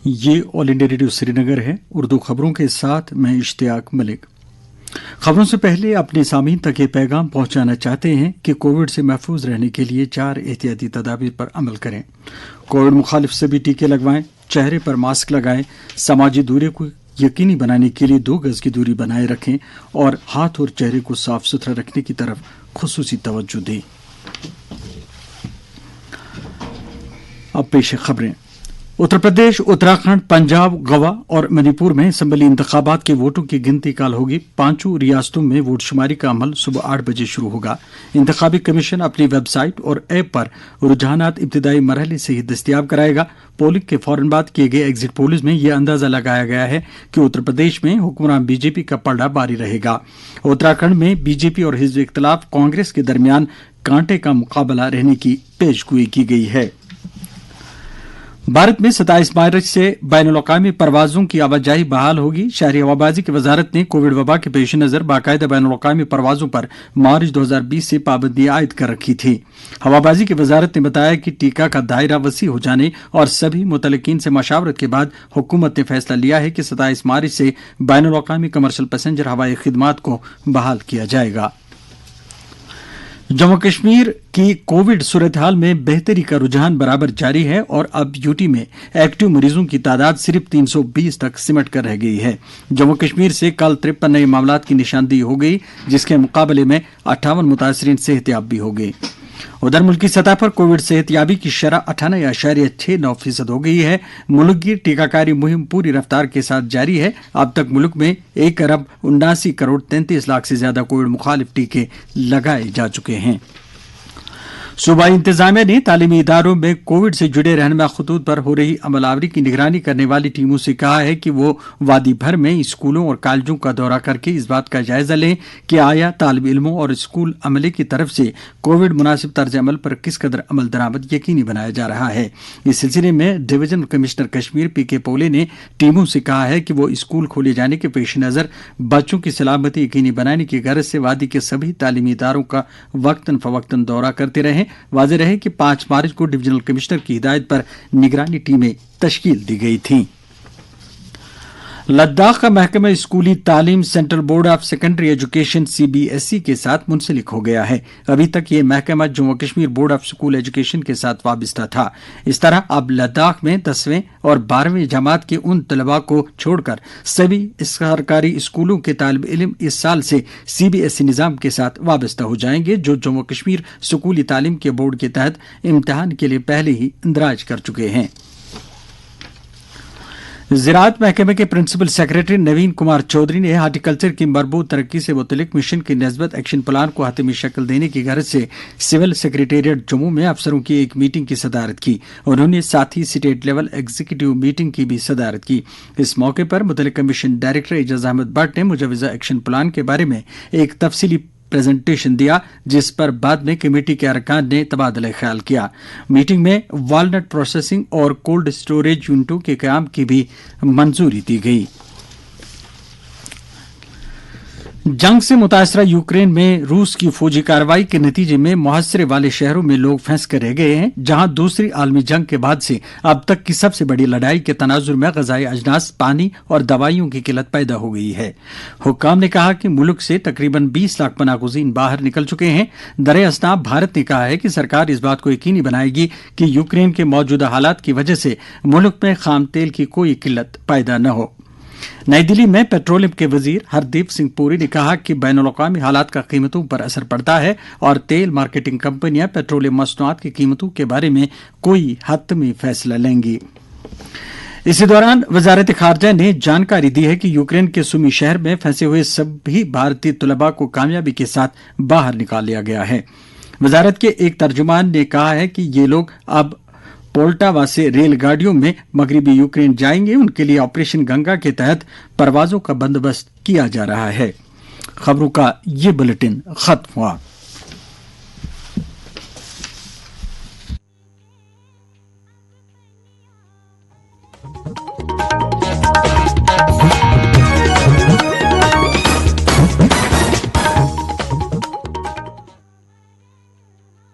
ये all India radio Srinagar है। उर्दू खबरों के साथ मैं इश्तियाक मलिक। खबरों से पहले अपने सामीन तक ये पैगाम पहुंचाना चाहते हैं कि कोविड से महफूज रहने के लिए 4 एहतियाती तदाबीर पर अमल करें। कोविड मुखालिफ सभी टीके लगवाएं, चेहरे पर मास्क लगाएं, समाजी दूरी को यकीनी बनाने के लिए 2 गज की दूरी बनाए रखें और हाथ और चेहरे को साफ सुथरा रखने की तरफ खुसूसी तवज्जो दें। अब पेश खबरें। उत्तर प्रदेश, उत्तराखंड, पंजाब, गोवा और मणिपुर में असेंबली इंतखाबात के वोटों की गिनती कल होगी। 5 रियासतों में वोट शुमारी का अमल सुबह 8 बजे शुरू होगा। इंतखाबी कमीशन अपनी वेबसाइट और ऐप पर रुझानात इब्तिदाई मरहले से ही दस्तयाब कराएगा। पोलिंग के फौरन बाद किए गए एग्जिट पोल्स में यह अंदाजा लगाया गया है कि उत्तर प्रदेश में हुक्मरान बीजेपी का पलड़ा भारी रहेगा। उत्तराखंड में बीजेपी और हिज़्ब इख्तिलाफ कांग्रेस के दरमियान कांटे का मुकाबला रहने की पेशगोई की गई है। भारत में 27 मार्च से बैनुल-अक़वामी परवाजों की आवाजाही बहाल होगी। शहरी हवाबाजी की वजारत ने कोविड वबा के पेश नजर बाकायदा बैनुल-अक़वामी परवाजों पर मार्च 2020 से पाबंदी आयद कर रखी थी। हवाबाजी की वजारत ने बताया कि टीका का दायरा वसी हो जाने और सभी मुतलकीन से मशावरत के बाद हुकूमत ने फैसला लिया है कि 27 मार्च से बैनुल-अक़वामी कमर्शियल पैसेंजर हवाई खिदमात को बहाल किया जाएगा। जम्मू कश्मीर की कोविड सूरत हाल में बेहतरी का रुझान बराबर जारी है और अब यूटी में एक्टिव मरीजों की तादाद सिर्फ 320 तक सिमट कर रह गई है। जम्मू कश्मीर से कल 53 नए मामलात की निशानदेही हो गई, जिसके मुकाबले में 58 मुतासरीन सेहतयाब भी हो गए। उधर मुल्की सतह पर कोविड सेहतयाबी की शरह 98.69% हो गई है। मुल्क की टीकाकारी मुहिम पूरी रफ्तार के साथ जारी है। अब तक मुल्क में 1,79,33,00,000 से ज्यादा कोविड मुखालिफ टीके लगाए जा चुके हैं। सूबाई इंतजामिया ने तालीमी इदारों में कोविड से जुड़े रहनुमा खतूत पर हो रही अमलावरी की निगरानी करने वाली टीमों से कहा है कि वो वादी भर में स्कूलों और कॉलेजों का दौरा करके इस बात का जायजा लें कि आया तालिब इल्मों और स्कूल अमले की तरफ से कोविड मुनासिब तर्ज अमल पर किस कदर अमल दरामद यकीनी बनाया जा रहा है। इस सिलसिले में डिवीजनल कमिश्नर कश्मीर PK पोले ने टीमों से कहा है कि वो स्कूल खोले जाने के पेश नजर बच्चों की सलामती यकीनी बनाने की गरज से वादी के सभी तालीमी इदारों का वक्तन फवक्तन दौरा करते रहें। वाज़ेह रहे कि 5 मार्च को डिवीजनल कमिश्नर की हिदायत पर निगरानी टीमें तश्कील दी गई थीं। लद्दाख का महकमा स्कूली तालीम central board of secondary education CBSE के साथ मुंसलिक हो गया है। अभी तक ये महकमा Jammu Kashmir board of school education के साथ वाबस्ता था। इस तरह अब लद्दाख में 10वीं और 12वीं जमात के उन तलबा को छोड़कर सभी सरकारी स्कूलों के तालिब इल्म इस साल से CBSE निज़ाम के साथ वाबस्ता हो जाएंगे, जो जम्मू कश्मीर स्कूली तालीम के बोर्ड के तहत इम्तिहान के लिए पहले ही इंदराज कर चुके हैं। ज़राअत महकमे के प्रिंसिपल सेक्रेटरी नवीन कुमार चौधरी ने हार्टिकल्चर की मरबूत तरक्की से मुतल्लिक मिशन की नस्बत एक्शन प्लान को हतमी शक्ल देने की गरज से सिविल सेक्रेटेरिएट जम्मू में अफसरों की एक मीटिंग की सदारत की। उन्होंने साथ ही स्टेट लेवल एग्जीक्यूटिव मीटिंग की भी सदारत की। इस मौके पर मुतल्लिक कमीशन डायरेक्टर एजाज अहमद भट्ट ने मुजवजा एक्शन प्लान के बारे में एक तफसीली प्रेजेंटेशन दिया, जिस पर बाद में कमेटी के अरकान ने तबादला ख्याल किया। मीटिंग में वालनट प्रोसेसिंग और कोल्ड स्टोरेज यूनिटों के क़याम की भी मंजूरी दी गई। जंग से मुतासरा यूक्रेन में रूस की फौजी कार्रवाई के नतीजे में मुहासरे वाले शहरों में लोग फंस कर रह गए हैं, जहां दूसरी आलमी जंग के बाद से अब तक की सबसे बड़ी लड़ाई के तनाजुर में ग़ज़ाई अजनास, पानी और दवाइयों की किल्लत पैदा हो गई है। हुक्काम ने कहा कि मुल्क से तकरीबन 20 लाख पनाहगुज़ीन बाहर निकल चुके हैं। दर असनाब भारत ने कहा है कि सरकार इस बात को यकीनी बनाएगी कि यूक्रेन के मौजूदा हालात की वजह से मुल्क में खाम तेल की कोई किल्लत पैदा न हो। नई दिल्ली में पेट्रोलियम के वजीर हरदीप सिंह पुरी ने कहा कि बैनुल-अक़वामी हालात का कीमतों पर असर पड़ता है और तेल मार्केटिंग कंपनियां पेट्रोलियम मसनूआत की कीमतों के बारे में कोई हतमी फैसला लेंगी। इसी दौरान वजारत खारजा ने जानकारी दी है कि यूक्रेन के सुमी शहर में फंसे हुए सभी भारतीय तलबा को कामयाबी के साथ बाहर निकाल लिया गया है। वजारत के एक तर्जुमान ने कहा है कि ये लोग अब पोल्टावा से रेलगाड़ियों में मगरबी यूक्रेन जाएंगे। उनके लिए ऑपरेशन गंगा के तहत परवाजों का बंदोबस्त किया जा रहा है। खबरों का ये बुलेटिन खत्म हुआ।